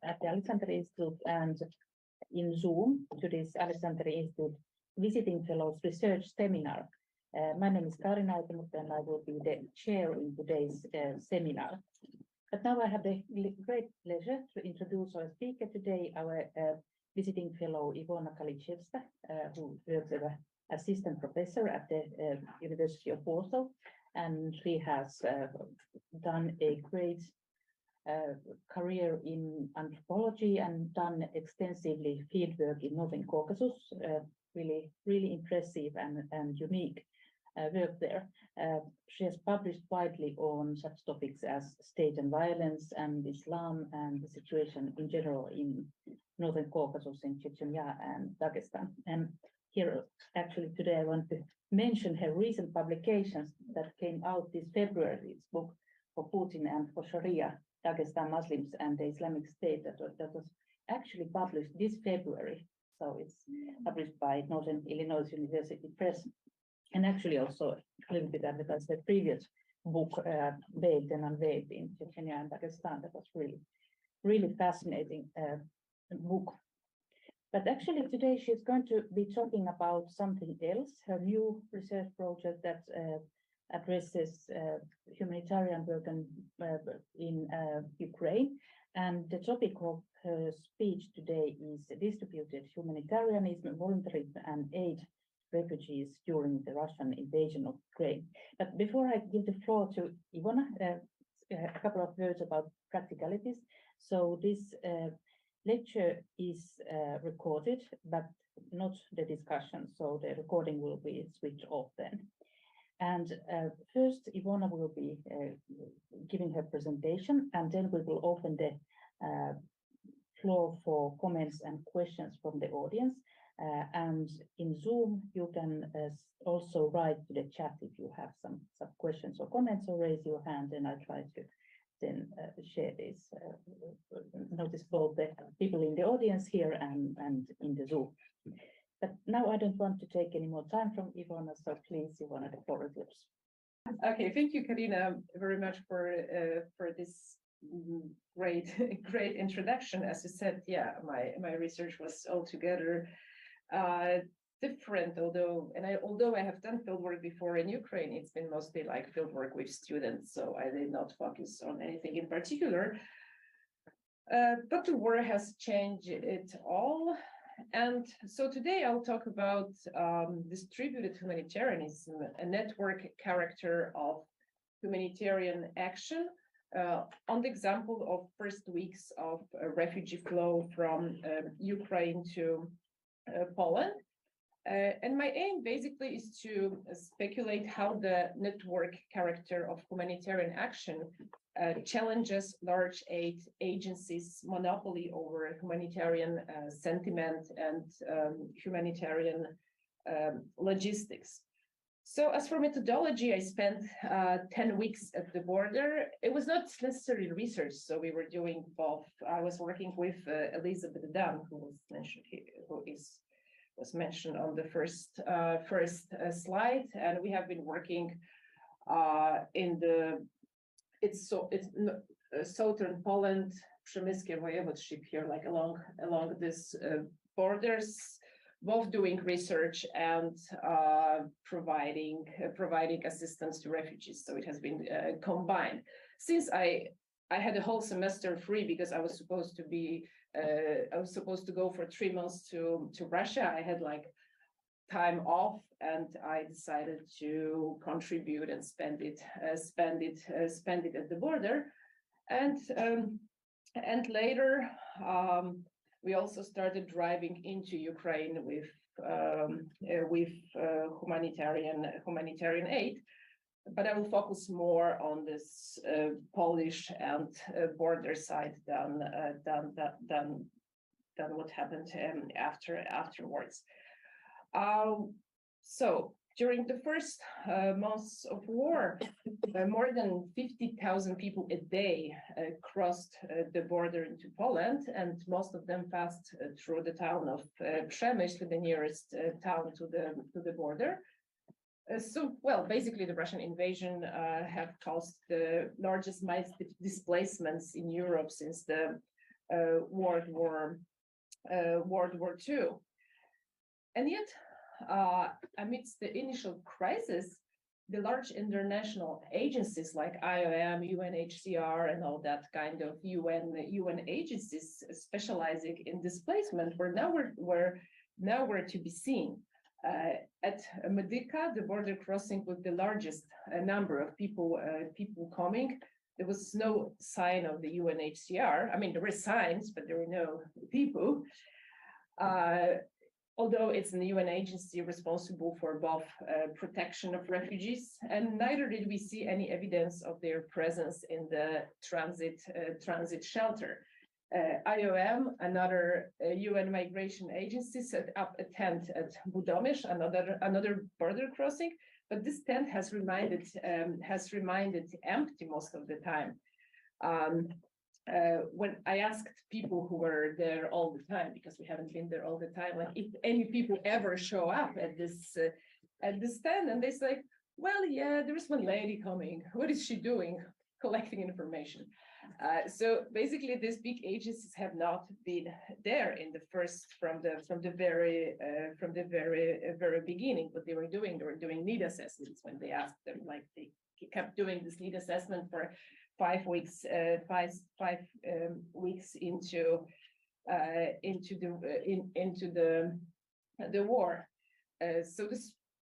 at the Alexander Institute and in Zoom to this Alexander Institute Visiting Fellows Research Seminar. My name is Karin Aitemut and I will be the chair in today's seminar. But now I have the great pleasure to introduce our speaker today, our visiting fellow Iwona Kaliszewska, who works as an assistant professor at the University of Warsaw, and she has done a great career in anthropology and done extensively fieldwork in Northern Caucasus. Really impressive and unique work there. She has published widely on such topics as state and violence and Islam and the situation in general in Northern Caucasus, in Chechnya and Dagestan. And here, actually, today I want to mention her recent publications that came out this February. This book for Putin and for Sharia, Dagestan Muslims and the Islamic State, that was actually published this February. So it's published by Northern Illinois University Press. And actually also a little bit advertised the previous book, Veiled and Unveiled in Chechnya and Dagestan. That was really fascinating book. But actually today she's going to be talking about something else, her new research project that addresses humanitarian work in Ukraine. And the topic of her speech today is distributed humanitarianism, voluntarism and aid refugees during the Russian invasion of Ukraine. But before I give the floor to Iwona, a couple of words about practicalities. So this lecture is recorded, but not the discussion. So the recording will be switched off then. And first, Iwona will be giving her presentation, and then we will open the floor for comments and questions from the audience. And in Zoom, you can also write to the chat if you have some questions or comments, or raise your hand, and I try to then share this. Notice both the people in the audience here and in the Zoom. But now I don't want to take any more time from Iwona, so please, Iwona, the floor is yours. Okay, thank you, Karina, very much for this great introduction. As you said, yeah, my research was altogether different. Although I have done fieldwork before in Ukraine, it's been mostly like fieldwork with students, so I did not focus on anything in particular. But the war has changed it all. And so today I'll talk about distributed humanitarianism, a network character of humanitarian action, on the example of first weeks of refugee flow from Ukraine to Poland. And my aim basically is to speculate how the network character of humanitarian action challenges large aid agencies' monopoly over humanitarian sentiment and humanitarian logistics. So as for methodology, I spent 10 weeks at the border. It was not necessarily research, so we were doing both. I was working with Elisabeth Dunn, who was mentioned here, was mentioned on the first slide, and we have been working in the southern Poland, Przemyskie voivodeship here, like along this borders, both doing research and providing assistance to refugees. So it has been combined. Since I had a whole semester free because I was supposed to go for 3 months to Russia. I had like time off, and I decided to contribute and spend it at the border. And later we also started driving into Ukraine with humanitarian aid. But I will focus more on this Polish and border side than what happened afterwards. So during the first months of war, more than 50,000 people a day crossed the border into Poland, and most of them passed through the town of Przemyśl, the nearest town to the border. Basically, the Russian invasion have caused the largest mass displacements in Europe since the World War II. And yet, amidst the initial crisis, the large international agencies like IOM, UNHCR, and all that kind of UN agencies specializing in displacement were nowhere to be seen. At Medica, the border crossing with the largest number of people coming, there was no sign of the UNHCR. I mean, there were signs, but there were no people. Although it's an UN agency responsible for both protection of refugees, and neither did we see any evidence of their presence in the transit shelter. IOM, another UN migration agency, set up a tent at Budomierz, another border crossing, but this tent has remained empty most of the time. When I asked people who were there all the time, because we haven't been there all the time, like if any people ever show up at this stand, and they say, well, yeah, there's one lady coming. What is she doing? Collecting information. So basically, these big agencies have not been there in the first from the very beginning. What they were doing need assessments. When they asked them, like they kept doing this need assessment for 5 weeks, 5 weeks into the war. So this,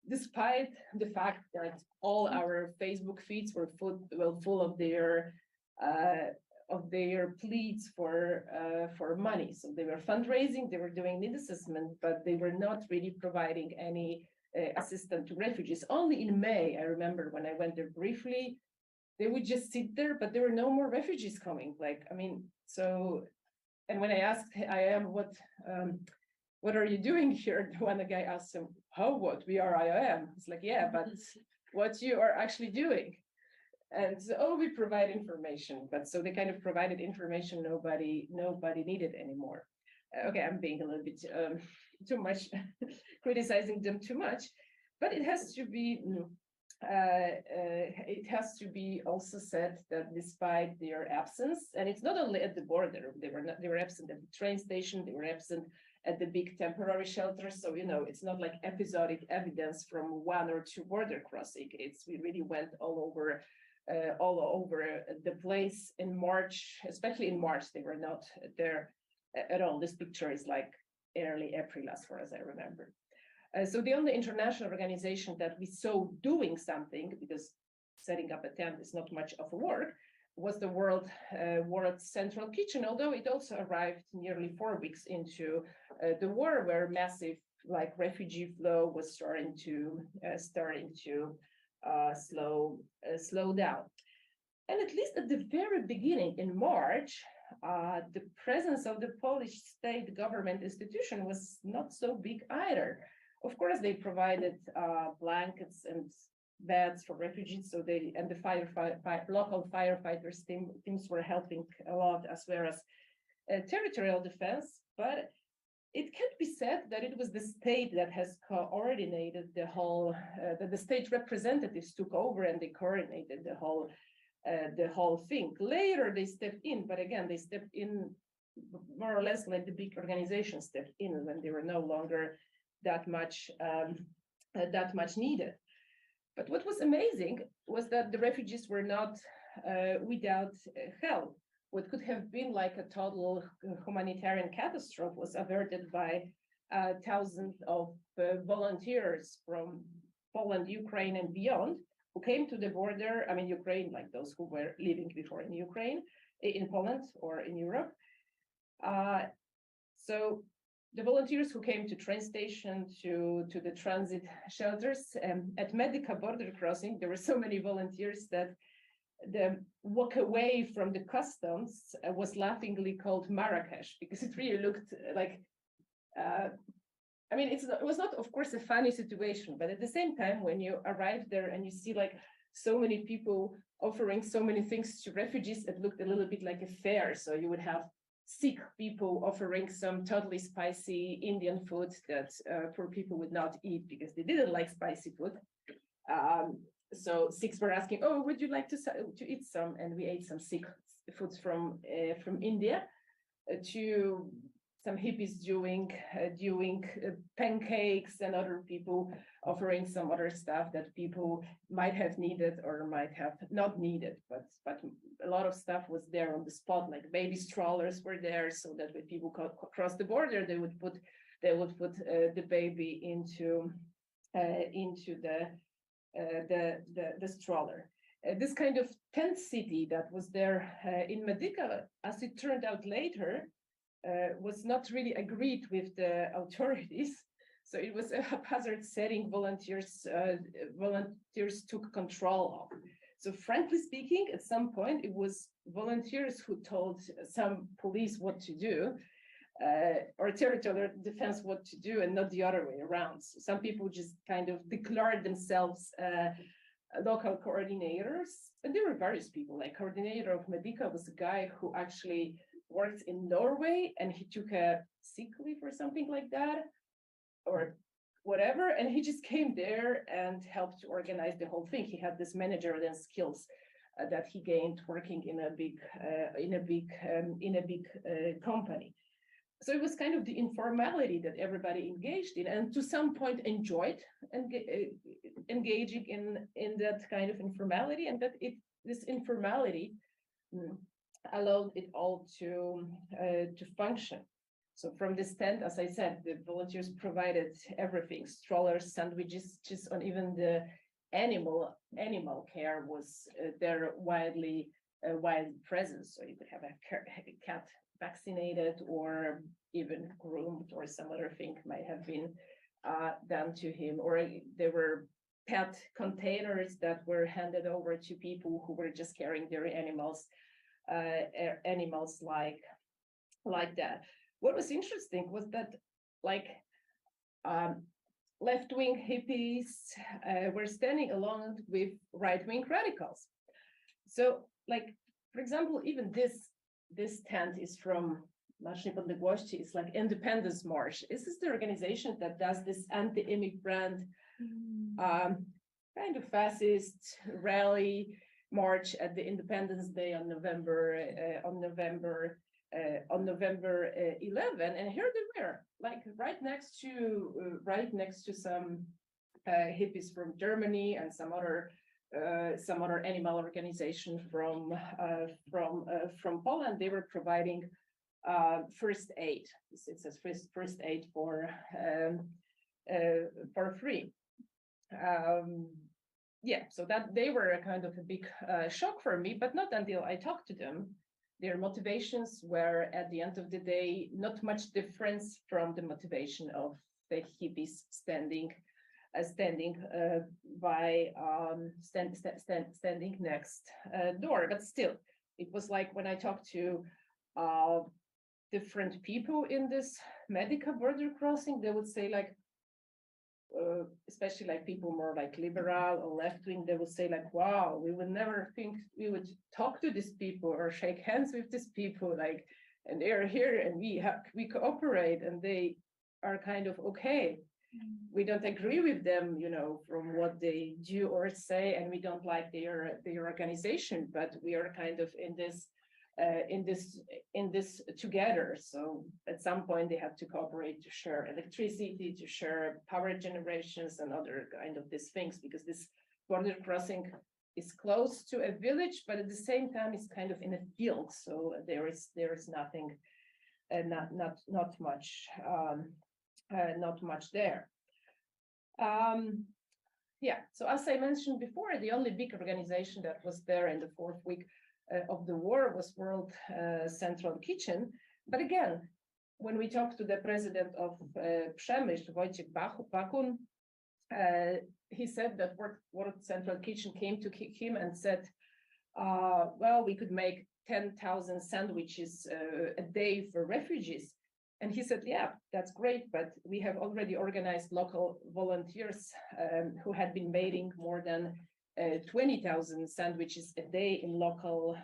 despite the fact that all our Facebook feeds were full of their pleas for money, so they were fundraising, they were doing need assessment, but they were not really providing any assistance to refugees. Only in May, I remember when I went there briefly, they would just sit there, but there were no more refugees coming. Like, I mean, so, and when I asked IOM, what are you doing here? The one guy asked him, how, what? We are IOM. It's like, yeah, but what you are actually doing? And so, oh, we provide information. But so they kind of provided information nobody needed anymore. Okay, I'm being a little bit too much, criticizing them too much, but it has to be, also said that despite their absence, and it's not only at the border, they were absent at the train station, they were absent at the big temporary shelters. So, you know, it's not like episodic evidence from 1 or 2 border crossing. We really went all over the place in March, especially in March, they were not there at all. This picture is like early April, as far as I remember. So the only international organization that we saw doing something, because setting up a tent is not much of a work, was the World Central Kitchen, although it also arrived nearly 4 weeks into the war, where massive refugee flow was starting to slow down. And at least at the very beginning in March, the presence of the Polish state government institution was not so big either. Of course, they provided blankets and beds for refugees, so the local firefighters teams were helping a lot, as well as territorial defense. But it can't be said that it was the state that has coordinated the whole, that the state representatives took over and they coordinated the whole thing. Later, they stepped in, but again, they stepped in more or less like the big organizations stepped in when they were no longer that much needed. But what was amazing was that the refugees were not without help. What could have been like a total humanitarian catastrophe was averted by thousands of volunteers from Poland, Ukraine, and beyond, who came to the border. I mean, Ukraine, like those who were living before in Ukraine, in Poland or in Europe. So the volunteers who came to train station, to the transit shelters, at Medica border crossing, there were so many volunteers that the walk away from the customs was laughingly called Marrakesh, because it really looked like, I mean, it was not, of course, a funny situation, but at the same time, when you arrive there and you see like so many people offering so many things to refugees, it looked a little bit like a fair. So you would have Sikh people offering some totally spicy Indian food that poor people would not eat because they didn't like spicy food. So Sikhs were asking, oh, would you like to eat some? And we ate some Sikh foods from India. to some hippies doing pancakes, and other people offering some other stuff that people might have needed or might have not needed, but a lot of stuff was there on the spot, like baby strollers were there, so that when people cross the border, they would put the baby into the stroller. This kind of tent city that was there in Medica, as it turned out later, was not really agreed with the authorities. So it was a haphazard setting volunteers took control of. So frankly speaking, at some point, it was volunteers who told some police what to do, or territorial defense what to do, and not the other way around. So some people just kind of declared themselves local coordinators, and there were various people. Like coordinator of Medica was a guy who actually worked in Norway, and he took a sick leave or something like that, or whatever, and he just came there and helped to organize the whole thing. He had this managerial skills that he gained working in a big company. So it was kind of the informality that everybody engaged in, and to some point enjoyed engaging in that kind of informality, and that this informality allowed it all to function. So from this tent, as I said, the volunteers provided everything: strollers, sandwiches, just on even the animal care was their widely present. So you could have a cat vaccinated or even groomed, or some other thing might have been done to him. Or there were pet containers that were handed over to people who were just carrying their animals like that. What was interesting was that, like, left-wing hippies were standing along with right-wing radicals. So, like, for example, even this tent is from Marsz Niepodległości. It's like Independence March. This is the organization that does this anti-immigrant kind of fascist rally march at the Independence Day on November 11, and here they were, like right next to some hippies from Germany and some other animal organization from Poland. They were providing first aid. It says first aid for free. Yeah, so that they were a kind of a big shock for me, but not until I talked to them. Their motivations were, at the end of the day, not much difference from the motivation of the hippies standing next door. But still, it was like when I talked to different people in this Medica border crossing, they would say, like, especially like people more like liberal or left-wing, they would say, like, wow, we would never think we would talk to these people or shake hands with these people, like, and they are here and we cooperate, and they are kind of okay. We don't agree with them, from what they do or say, and we don't like their organization, but we are kind of in this together. So at some point they have to cooperate to share electricity, to share power generations and other kind of these things, because this border crossing is close to a village, but at the same time it's kind of in a field. So there is nothing, not much there. Yeah, so as I mentioned before, the only big organization that was there in the fourth week of the war was World Central Kitchen. But again, when we talked to the president of Przemysl, Wojciech Bakun, he said that World Central Kitchen came to him and said, well, we could make 10,000 sandwiches a day for refugees. And he said, yeah, that's great, but we have already organized local volunteers who had been making more than 20,000 sandwiches a day in local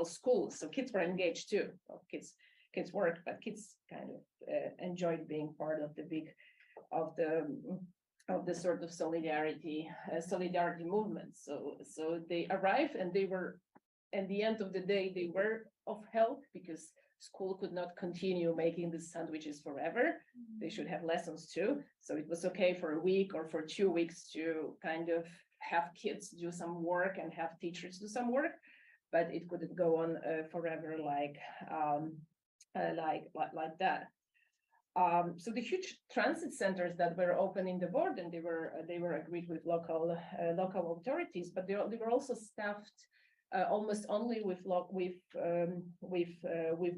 schools. So kids were engaged too. Well, kids worked, but kids kind of enjoyed being part of the sort of solidarity movement. So they arrived, and they were, at the end of the day, they were of help, because school could not continue making the sandwiches forever. They should have lessons too. So it was okay for a week or for 2 weeks to kind of have kids do some work and have teachers do some work, but it couldn't go on forever like that. So the huge transit centers that were open in the border, and they were agreed with local authorities, but they were also staffed almost only with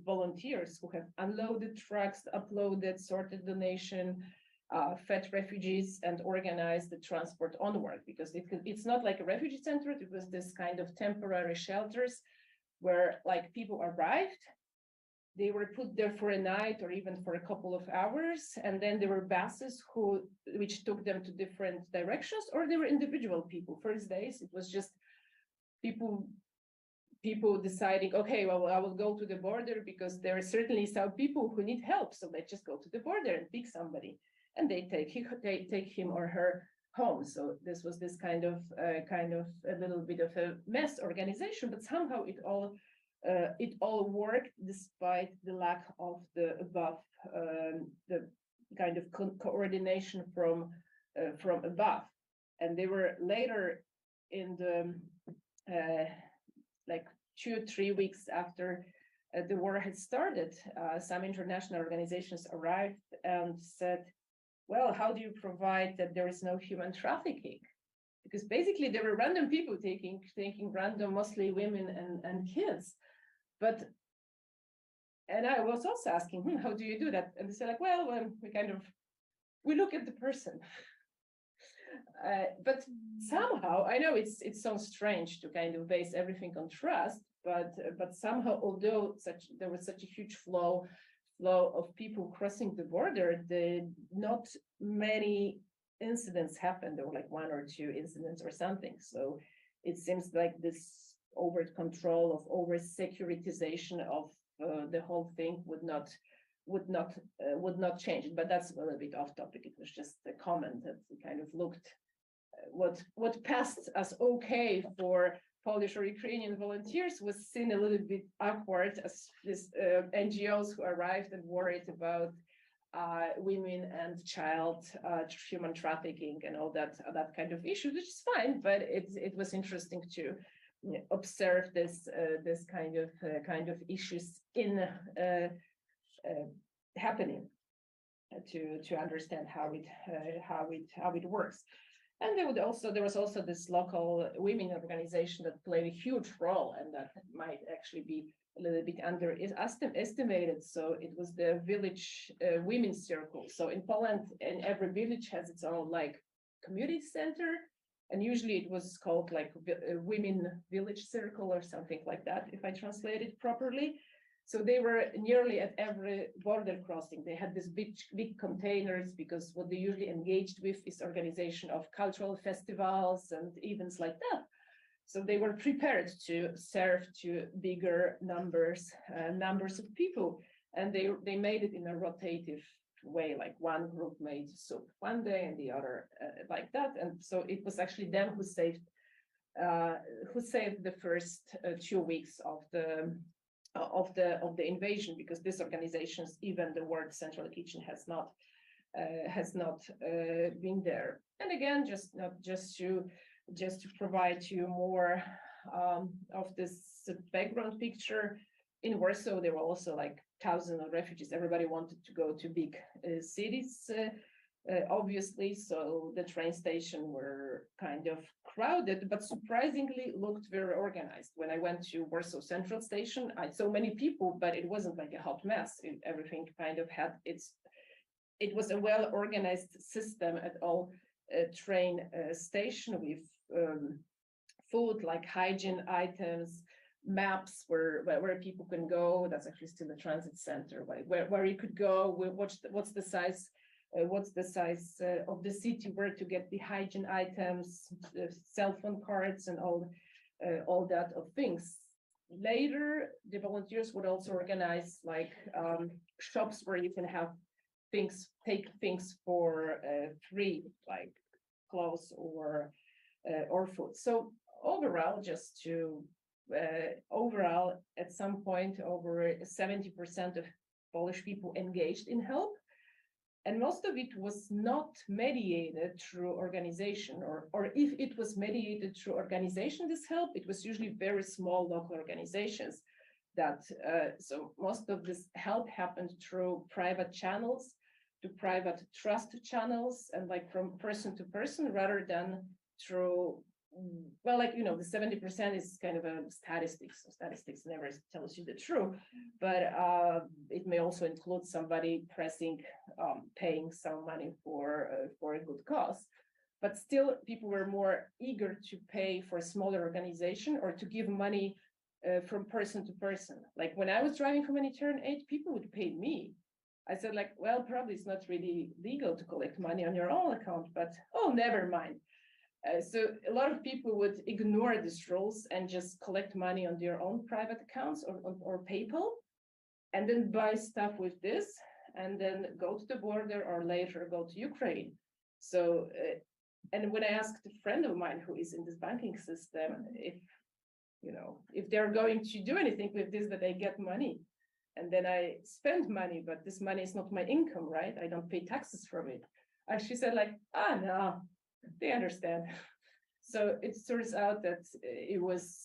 volunteers who have unloaded trucks, uploaded, sorted donation, fed refugees, and organized the transport onward, because it's not like a refugee center. It was this kind of temporary shelters where like people arrived, they were put there for a night or even for a couple of hours, and then there were buses which took them to different directions, or they were individual people. First days, it was just people deciding, okay, well, I will go to the border because there are certainly some people who need help, so let's just go to the border and pick somebody, and they take him or her home. So this was this kind of a little bit of a mess organization, but somehow it all worked despite the lack of the above, the kind of coordination from above. And they were later in the like 2-3 weeks after the war had started, some international organizations arrived and said, well, how do you provide that there is no human trafficking? Because basically there were random people taking random, mostly women and kids. And I was also asking, how do you do that? And they said, like, well, we look at the person. But somehow, I know it sounds strange to kind of base everything on trust, but somehow, although there was such a huge flow of people crossing the border, not many incidents happened. There were like 1 or 2 incidents or something. So it seems like this overt control, of over securitization of the whole thing would not change. But that's a little bit off topic. It was just a comment that kind of looked what passed as okay for Polish or Ukrainian volunteers was seen a little bit awkward as this NGOs who arrived and worried about women and child human trafficking and all that kind of issue, which is fine, but it was interesting to observe this kind of issues in happening to understand how it works. And there was also this local women organization that played a huge role, and that might actually be a little bit underestimated. So it was the village women's circle. So in Poland, and every village has its own like community center, and usually it was called like a women village circle or something like that, if I translate it properly. So they were nearly at every border crossing. They had these big containers, because what they usually engaged with is organization of cultural festivals and events like that. So they were prepared to serve to bigger numbers of people, and they made it in a rotative way. Like one group made soup one day and the other like that. And so it was actually them who saved the first 2 weeks of the invasion, because these organizations, even the word Central Kitchen, has not been there. And again, just to provide you more of this background picture, in Warsaw there were also like thousands of refugees. Everybody wanted to go to big cities, obviously, so the train station were kind of crowded, but surprisingly looked very organized. When I went to Warsaw Central Station, I saw many people, but it wasn't like a hot mess. Everything kind of had it was a well-organized system at all train station, with food, like hygiene items, maps where people can go. That's actually still a transit center, where you could go, what's the size of the city, where to get the hygiene items, the cell phone cards, and all that of things. Later, the volunteers would also organize like shops where you can have take things for free, like clothes or food. So overall, just to overall, at some point, over 70% of Polish people engaged in help. And most of it was not mediated through organization, or if it was mediated through organization, this help, it was usually very small local organizations that, so most of this help happened through private channels, to private trust channels, and like from person to person, rather than through, well, like, you know, the 70% is kind of a statistics. So statistics never tells you the truth, but it may also include somebody paying some money for a good cause. But still, people were more eager to pay for a smaller organization or to give money from person to person. Like when I was driving humanitarian aid, people would pay me. I said, like, well, probably it's not really legal to collect money on your own account, but oh, never mind. So a lot of people would ignore these rules and just collect money on their own private accounts or PayPal, and then buy stuff with this, and then go to the border or later go to Ukraine. So, and when I asked a friend of mine who is in this banking system, if they're going to do anything with this, that I get money, and then I spend money, but this money is not my income, right? I don't pay taxes from it. And she said, like, no. They understand. So it turns out that it was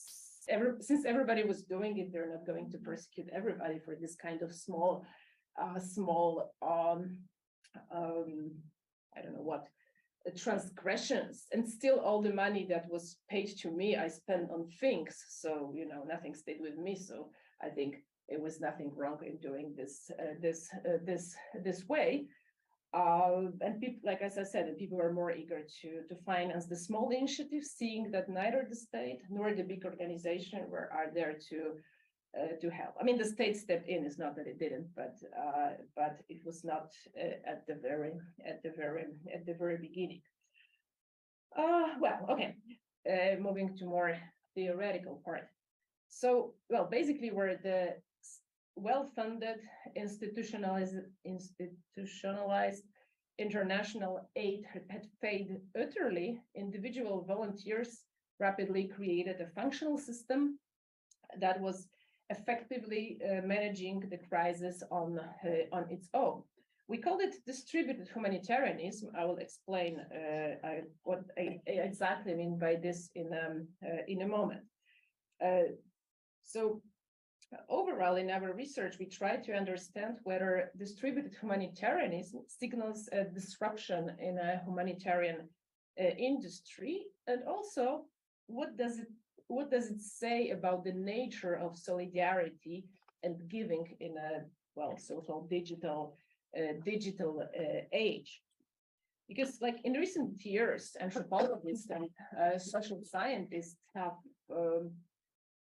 since everybody was doing it, they're not going to persecute everybody for this kind of small I don't know what, transgressions. And still all the money that was paid to me, I spent on things. So, nothing stayed with me. So I think it was nothing wrong in doing this way. And people, like as I said, people were more eager to finance the small initiatives, seeing that neither the state nor the big organization are there to help. I mean, the state stepped in. It's not that it didn't, but it was not at the very beginning. Well, okay. Moving to more theoretical part. So, well, basically, where the well-funded, institutionalized international aid had failed utterly, individual volunteers rapidly created a functional system that was effectively managing the crisis on its own. We called it distributed humanitarianism. I will explain what I exactly mean by this in a moment. So overall, in our research, we try to understand whether distributed humanitarianism signals a disruption in a humanitarian industry, and also what does it say about the nature of solidarity and giving in a so-called digital age. Because, like, in recent years, anthropologists and social scientists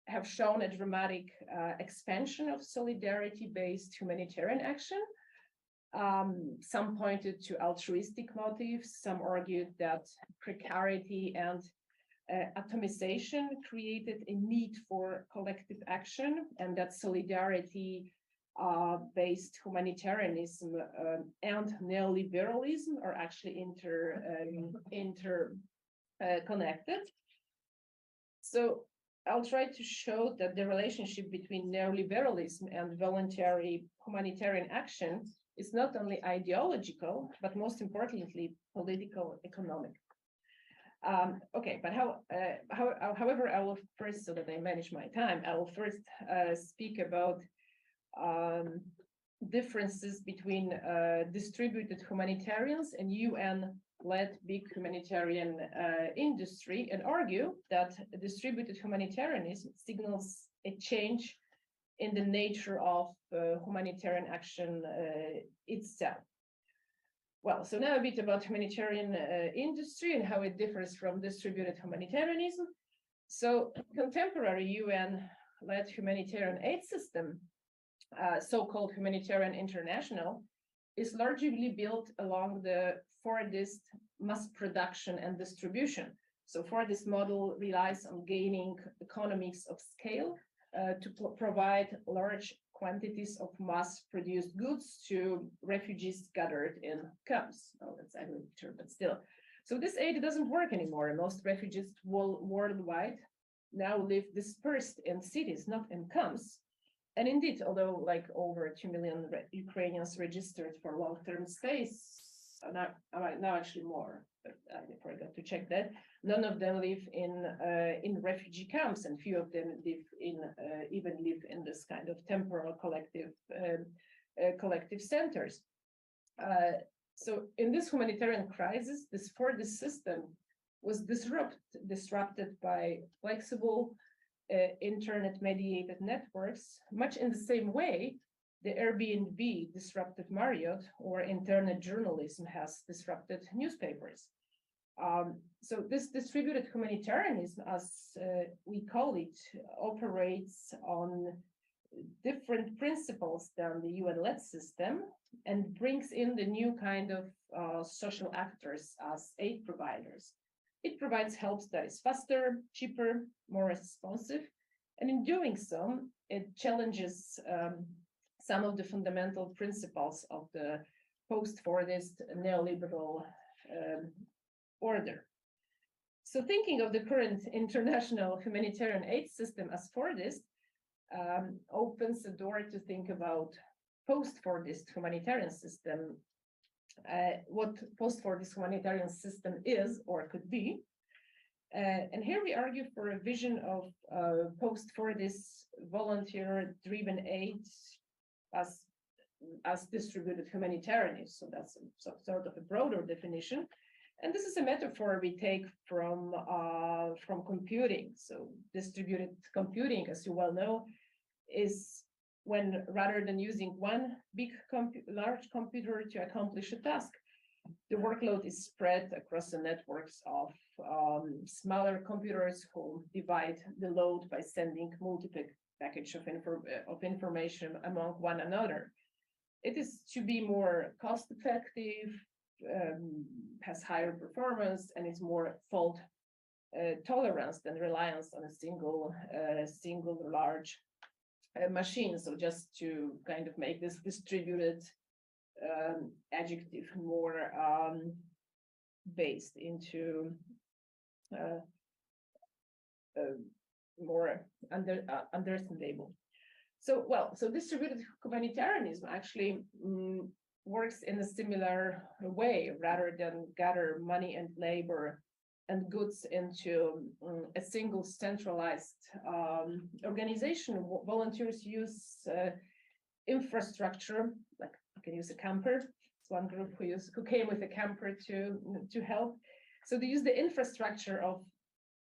have shown a dramatic expansion of solidarity-based humanitarian action. Some pointed to altruistic motives. Some argued that precarity and atomization created a need for collective action, and that solidarity-based humanitarianism and neoliberalism are actually interconnected. So I'll try to show that the relationship between neoliberalism and voluntary humanitarian action is not only ideological, but most importantly, political, economic. Okay, but however, I will first, so that I manage my time, I will first speak about differences between distributed humanitarians and UN-led big humanitarian industry, and argue that distributed humanitarianism signals a change in the nature of humanitarian action itself. Well, so now a bit about humanitarian industry and how it differs from distributed humanitarianism. So contemporary UN-led humanitarian aid system, so-called Humanitarian International, is largely built along the Fordist mass production and distribution. So Fordist model relies on gaining economies of scale to provide large quantities of mass-produced goods to refugees gathered in camps. Oh, that's agriculture, but still. So this aid doesn't work anymore. Most refugees worldwide now live dispersed in cities, not in camps. And indeed, although like over 2 million Ukrainians registered for long-term stays, now actually more, but I forgot to check that. None of them live in refugee camps, and few of them even live in this kind of temporal collective centers. So in this humanitarian crisis, this Fordist system was disrupted by flexible internet-mediated networks, much in the same way the Airbnb disrupted Marriott, or internet journalism has disrupted newspapers. So this distributed humanitarianism, as we call it, operates on different principles than the UN-led system and brings in the new kind of social actors as aid providers. It provides help that is faster, cheaper, more responsive, and in doing so, it challenges some of the fundamental principles of the post-Fordist neoliberal order. So thinking of the current international humanitarian aid system as Fordist opens the door to think about post-Fordist humanitarian system, what post-Fordist humanitarian system is or could be. And here we argue for a vision of post-Fordist volunteer-driven aid as distributed humanitarianism. So that's sort of a broader definition. And this is a metaphor we take from computing. So distributed computing, as you well know, is when rather than using one large computer to accomplish a task, the workload is spread across the networks of smaller computers who divide the load by sending multiple package of information among one another. It is to be more cost-effective, has higher performance, and is more fault tolerance than reliance on a single large machine. So just to kind of make this distributed adjective more based into more understandable. So distributed humanitarianism actually works in a similar way. Rather than gather money and labor and goods into a single centralized organization, volunteers use infrastructure, like you can use a camper. It's one group who came with a camper to help. So they use the infrastructure of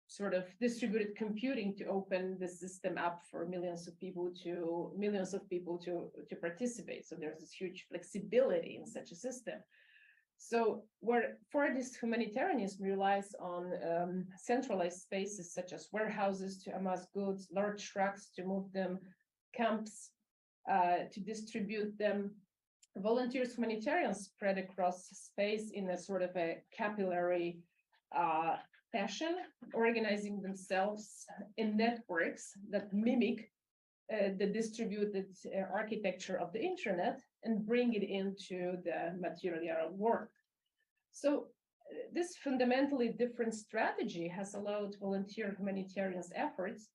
sort of distributed computing to open the system up for millions of people to participate. So there's this huge flexibility in such a system. So where Fordist humanitarianism relies on centralized spaces such as warehouses to amass goods, large trucks to move them, camps to distribute them, volunteers humanitarians spread across space in a sort of a capillary fashion, organizing themselves in networks that mimic the distributed architecture of the internet and bring it into the material world. So this fundamentally different strategy has allowed volunteer humanitarians' efforts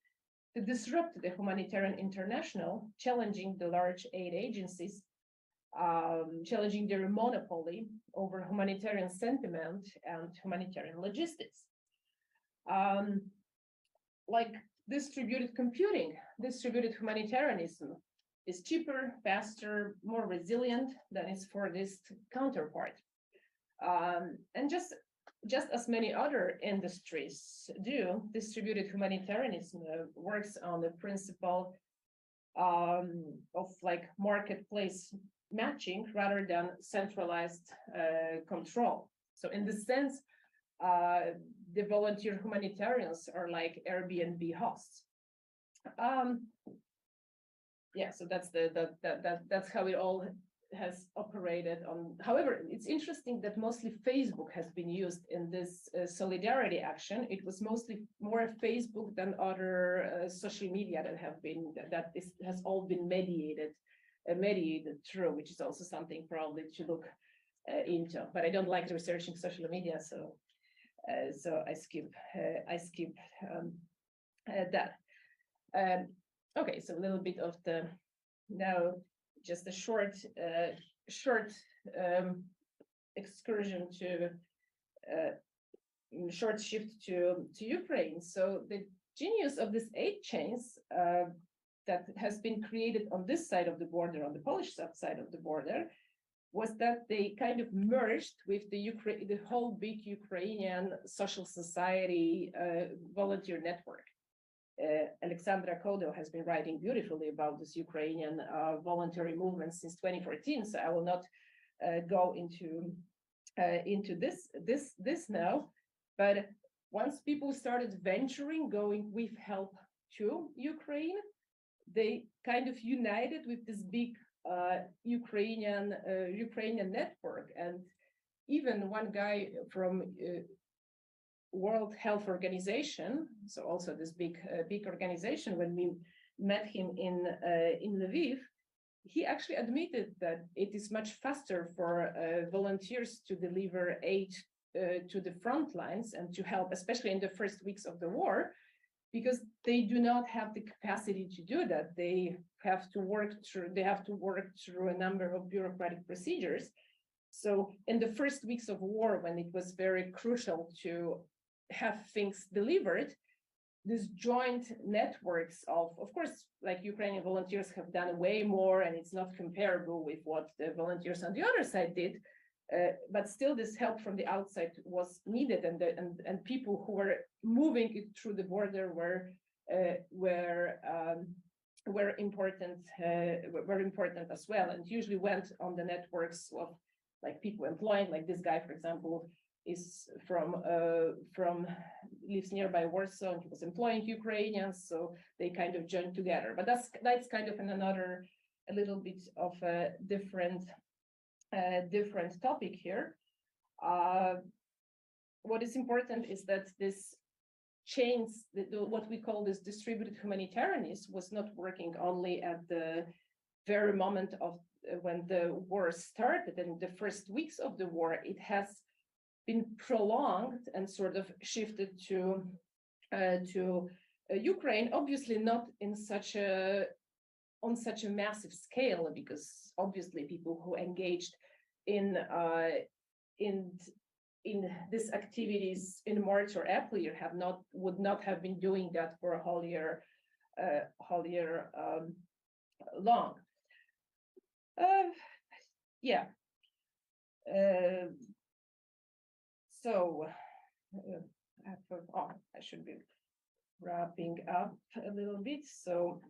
to disrupt the humanitarian international, challenging the large aid agencies, challenging their monopoly over humanitarian sentiment and humanitarian logistics. Like distributed computing, distributed humanitarianism is cheaper, faster, more resilient than its Fordist counterpart. And just as many other industries do, distributed humanitarianism works on the principle of like marketplace matching rather than centralized control. So in this sense, the volunteer humanitarians are like Airbnb hosts. Yeah, so that's how it all has operated on. However, it's interesting that mostly Facebook has been used in this solidarity action. It was mostly more Facebook than other social media that has all been mediated through, which is also something probably to look into. But I don't like researching social media, so I skip that. Okay, so a little bit of the now just a short excursion to short shift to Ukraine. So the genius of this aid chains that has been created on this side of the border, on the Polish side of the border, was that they kind of merged with the whole big Ukrainian social society volunteer network. Alexandra Kodo has been writing beautifully about this Ukrainian voluntary movement since 2014. So I will not go into this now. But once people started venturing, going with help to Ukraine, they kind of united with this big Ukrainian network. And even one guy from World Health Organization, so also this big organization, when we met him in Lviv, he actually admitted that it is much faster for volunteers to deliver aid to the front lines and to help, especially in the first weeks of the war, because they do not have the capacity to do that. They have to work through a number of bureaucratic procedures. So in the first weeks of war, when it was very crucial to have things delivered, these joint networks of course, like Ukrainian volunteers have done way more, and it's not comparable with what the volunteers on the other side did. But still, this help from the outside was needed, and people who were moving it through the border were important as well, and usually went on the networks of like people employing, like this guy, for example, is lives nearby Warsaw, and he was employing Ukrainians, so they kind of joined together. But that's kind of a little bit of a different topic here. What is important is that this chains, what we call this distributed humanitarianism, was not working only at the very moment of when the war started and the first weeks of the war. It has been prolonged and sort of shifted to Ukraine, obviously not on such a massive scale, because obviously people who engaged in these activities in March or April would not have been doing that for a whole year long. Yeah. So I should be wrapping up a little bit. So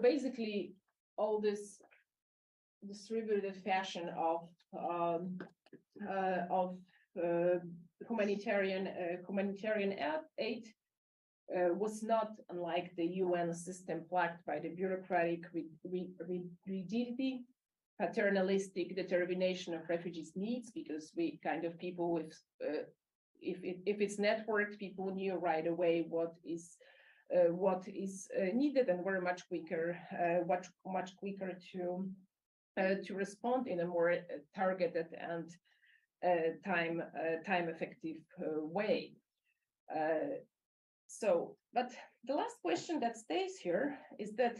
basically, all this distributed fashion of humanitarian aid was not unlike the UN system plagued by the bureaucratic rigidity, paternalistic determination of refugees' needs, because we kind of people with if it's networked, people knew right away what is needed, and were much quicker to respond in a more targeted and time effective way. But the last question that stays here is that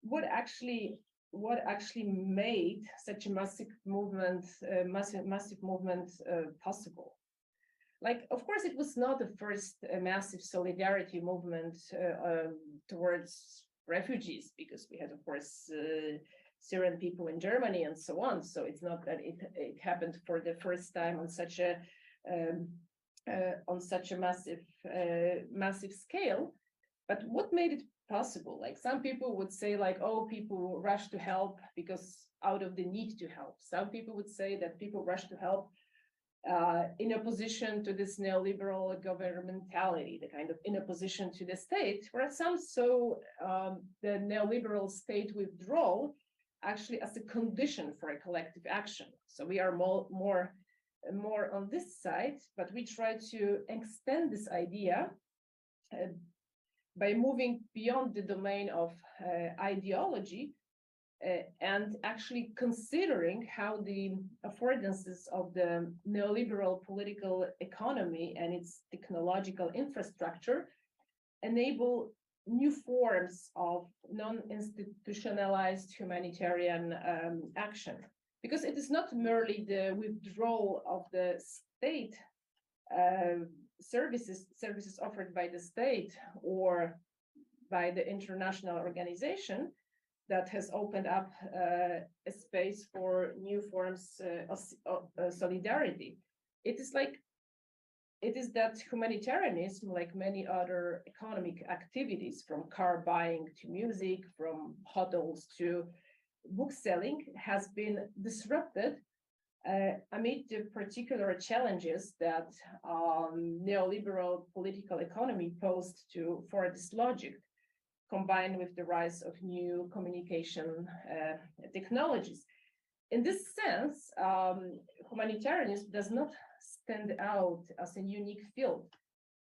what actually made such a massive movement possible? Like, of course, it was not the first massive solidarity movement towards refugees, because we had, of course, Syrian people in Germany and so on. So it's not that it happened for the first time on such a massive scale. But what made it possible? Like, some people would say, like, oh, people rush to help because out of the need to help. Some people would say that people rush to help in opposition to this neoliberal governmentality, the kind of in opposition to the state, whereas some saw the neoliberal state withdrawal actually as a condition for a collective action. So we are more on this side, but we try to extend this idea by moving beyond the domain of ideology and actually considering how the affordances of the neoliberal political economy and its technological infrastructure enable new forms of non-institutionalized humanitarian action. Because it is not merely the withdrawal of the state services offered by the state or by the international organization that has opened up a space for new forms of solidarity. It is that humanitarianism, like many other economic activities, from car buying to music, from hotels to bookselling, has been disrupted amid the particular challenges that neoliberal political economy posed to Fordist logic, combined with the rise of new communication technologies. In this sense, humanitarianism does not stand out as a unique field,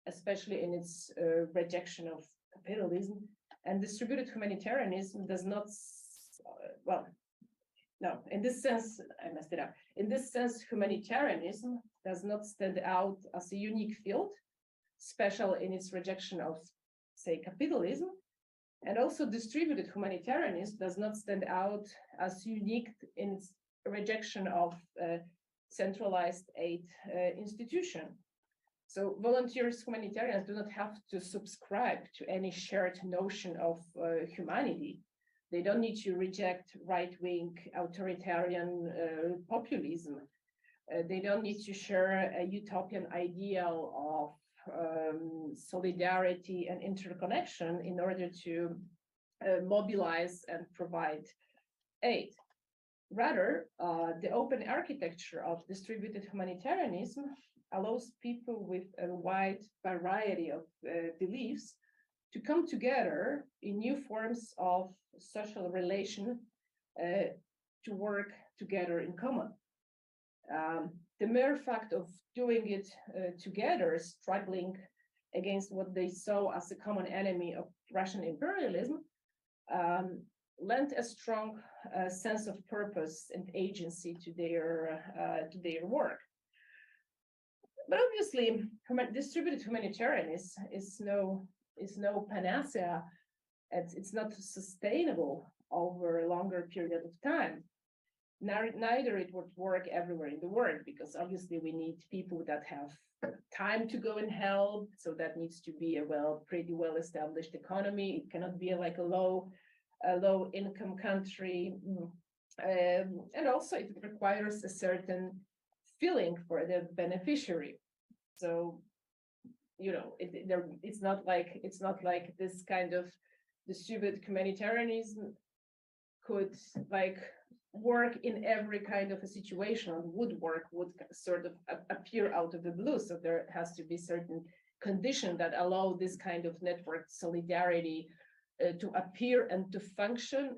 especially in its rejection of capitalism. And distributed humanitarianism does not, in this sense, I messed it up. In this sense, humanitarianism does not stand out as a unique field, special in its rejection of, say, capitalism. And also distributed humanitarianism does not stand out as unique in its rejection of centralized aid institution. So volunteers, humanitarians do not have to subscribe to any shared notion of humanity. They don't need to reject right-wing authoritarian populism. They don't need to share a utopian ideal of solidarity and interconnection in order to mobilize and provide aid. Rather, the open architecture of distributed humanitarianism allows people with a wide variety of beliefs to come together in new forms of social relation to work together in common. The mere fact of doing it together, struggling against what they saw as a common enemy of Russian imperialism, lent a strong sense of purpose and agency to their work. But obviously, distributed humanitarianism is no panacea. It's not sustainable over a longer period of time. Neither it would work everywhere in the world, because obviously we need people that have time to go and help. So that needs to be a pretty well established economy. It cannot be like a low income country. And also it requires a certain feeling for the beneficiary. So, it's not like this kind of distributed humanitarianism could work in every kind of a situation, or would sort of appear out of the blue. So there has to be certain conditions that allow this kind of network solidarity to appear and to function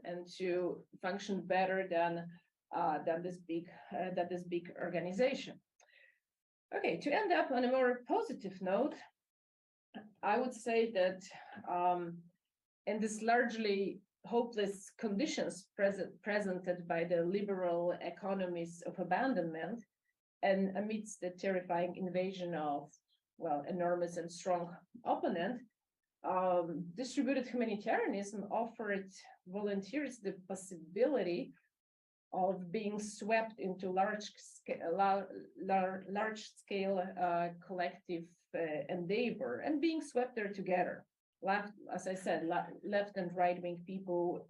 better than this big organization. Okay, to end up on a more positive note, I would say that in this largely hopeless conditions presented by the liberal economies of abandonment, and amidst the terrifying invasion of, enormous and strong opponent, distributed humanitarianism offered volunteers the possibility of being swept into large-scale collective endeavor, and being swept there together. As I said, left and right-wing people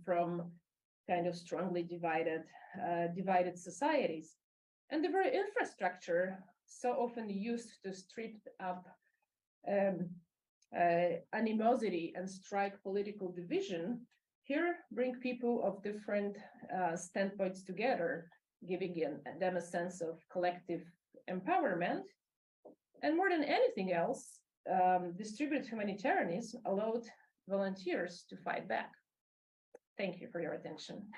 from kind of strongly divided societies. And the very infrastructure so often used to strip up animosity and strike political division, here bring people of different standpoints together, giving them a sense of collective empowerment. And more than anything else, distributed humanitarianism allowed volunteers to fight back. Thank you for your attention.